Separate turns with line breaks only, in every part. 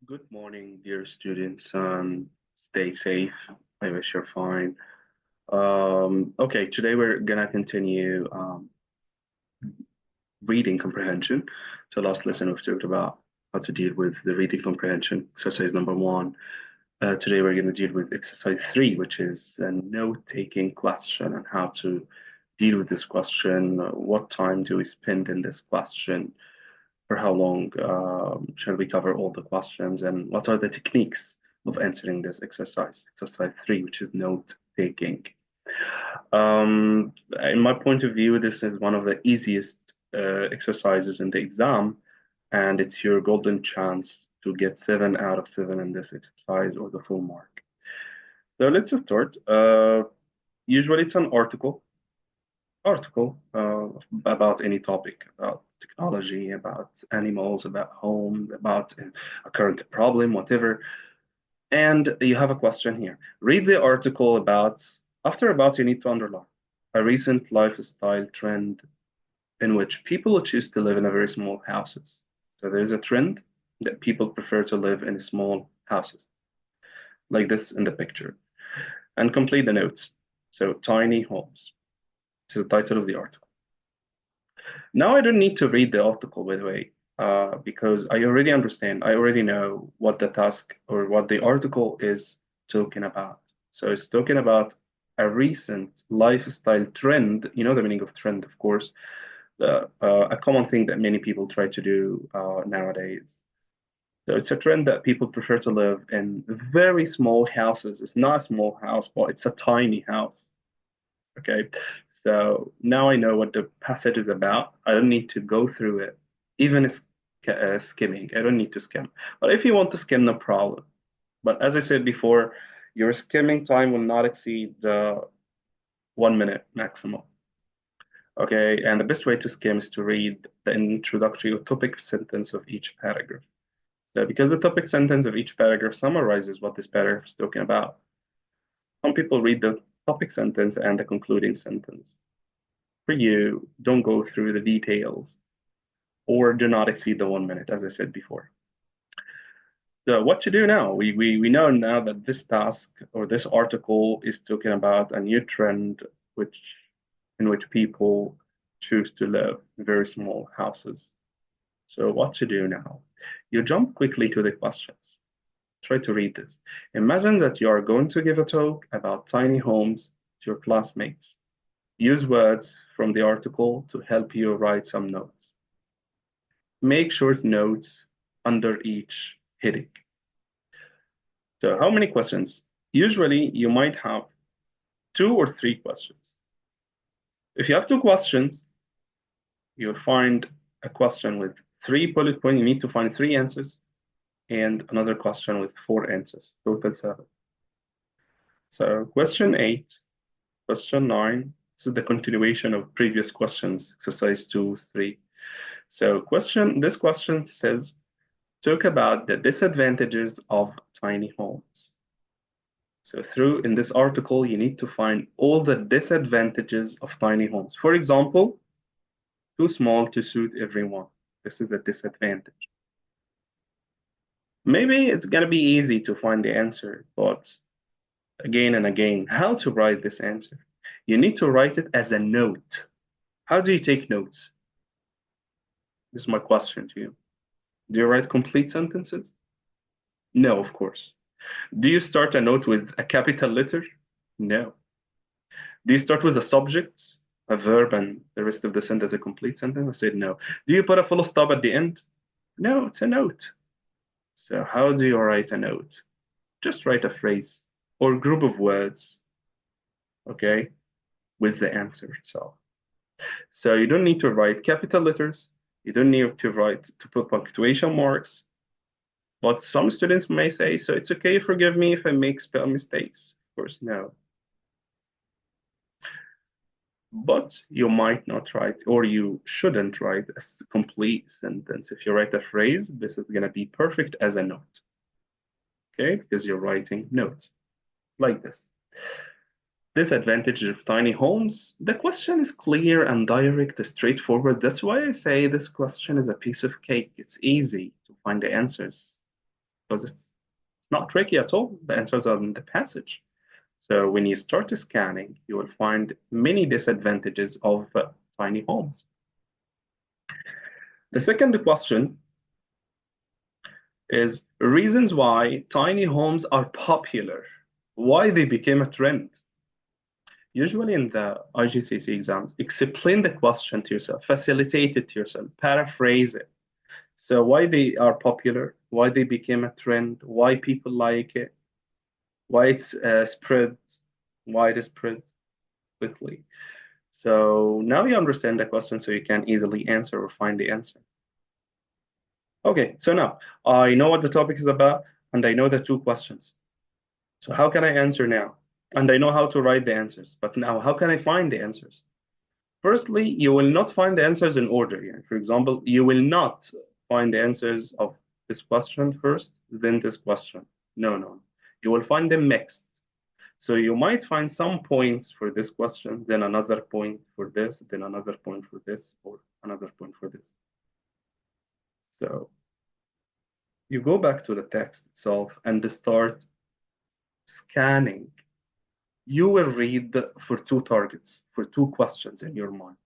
Good morning, dear students. Stay safe. I wish you're fine. Okay, today we're gonna continue reading comprehension. So last lesson we've talked about how to deal with the reading comprehension, exercise number one. Today we're gonna deal with exercise three, which is a note-taking question and how to deal with this question. What time do we spend in this question? For how long shall we cover all the questions, and what are the techniques of answering this exercise? Exercise three, which is note taking. In my point of view, this is one of the easiest exercises in the exam, and it's your golden chance to get 7 out of 7 in this exercise or the full mark. So let's just start. Usually it's an article about any topic, about technology, about animals, about home, about a current problem, whatever. And you have a question here. Read the article about, after about, you need to underline a recent lifestyle trend in which people choose to live in a very small houses. So there's a trend that people prefer to live in small houses, like this in the picture, and complete the notes. So tiny homes. This is the title of the article. Now I don't need to read the article, by the way, because I already understand. I already know what the task or what the article is talking about. So it's talking about a recent lifestyle trend. You know the meaning of trend, of course. A common thing that many people try to do nowadays. So it's a trend that people prefer to live in very small houses. It's not a small house, but it's a tiny house. Okay. So now I know what the passage is about. I don't need to go through it, even skimming. I don't need to skim. But if you want to skim, no problem. But as I said before, your skimming time will not exceed 1 minute maximum. Okay. And the best way to skim is to read the introductory or topic sentence of each paragraph. So because the topic sentence of each paragraph summarizes what this paragraph is talking about, some people read the topic sentence and the concluding sentence. For you, don't go through the details or do not exceed the 1 minute, as I said before. So what to do now? We know now that this task or this article is talking about a new trend which in which people choose to live in very small houses. So what to do now? You jump quickly to the questions. Try to read this. Imagine that you are going to give a talk about tiny homes to your classmates. Use words from the article to help you write some notes. Make short notes under each heading. So how many questions? Usually you might have 2 or 3 questions. If you have 2 questions, you'll find a question with 3 bullet points. You need to find 3 answers and another question with 4 answers, total 7. So question 8, question 9, this is the continuation of previous questions, exercise 2, 3. So this question says, talk about the disadvantages of tiny homes. So in this article, you need to find all the disadvantages of tiny homes. For example, too small to suit everyone. This is a disadvantage. Maybe it's gonna be easy to find the answer, but again and again, how to write this answer? You need to write it as a note. How do you take notes? This is my question to you. Do you write complete sentences? No, of course. Do you start a note with a capital letter? No. Do you start with a subject, a verb, and the rest of the sentence a complete sentence? I said no. Do you put a full stop at the end? No, it's a note. So how do you write a note? Just write a phrase or group of words, okay, with the answer itself. So you don't need to write capital letters. You don't need to put punctuation marks. But some students may say, so it's okay, forgive me if I make spell mistakes. Of course, no. But you might not write, or you shouldn't write a complete sentence. If you write a phrase, this is going to be perfect as a note. Okay, because you're writing notes like this. Disadvantage of tiny homes. The question is clear and direct, straightforward. That's why I say this question is a piece of cake. It's easy to find the answers. because it's not tricky at all. The answers are in the passage. So when you start scanning, you will find many disadvantages of tiny homes. The second question is reasons why tiny homes are popular, why they became a trend. Usually in the IGCSE exams, explain the question to yourself, facilitate it to yourself, paraphrase it. So why they are popular, why they became a trend, why people like it, why it's spread, why it is spread quickly. So now you understand the question so you can easily answer or find the answer. Okay, so now I know what the topic is about and I know the two questions. So how can I answer now? And I know how to write the answers, but now how can I find the answers? Firstly, you will not find the answers in order. Yeah. For example, you will not find the answers of this question first, then this question. No, no. You will find them mixed. So you might find some points for this question, then another point for this, then another point for this, or another point for this. So you go back to the text itself and start scanning. You will read for two targets, for two questions in your mind.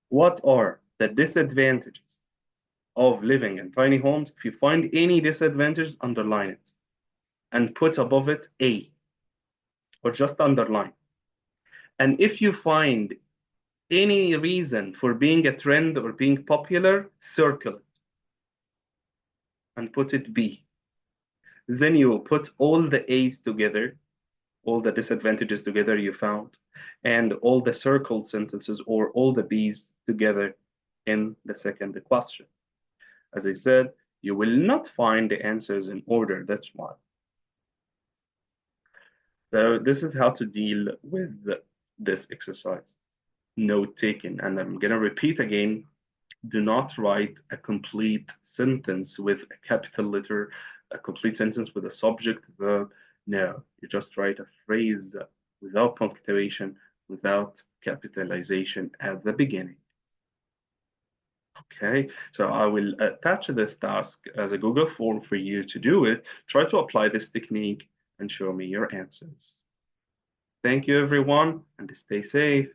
What are the disadvantages of living in tiny homes? If you find any disadvantage, underline it and put above it A or just underline. And if you find any reason for being a trend or being popular, circle it and put it B. Then you put all the A's together, all the disadvantages together you found, and all the circled sentences or all the B's together in the second question. As I said, you will not find the answers in order, that's why. So this is how to deal with this exercise. Note taken, and I'm gonna repeat again, do not write a complete sentence with a capital letter, a complete sentence with a subject, verb. No, you just write a phrase without punctuation, without capitalization at the beginning. Okay, so I will attach this task as a Google form for you to do it. Try to apply this technique and show me your answers. Thank you, everyone, and stay safe.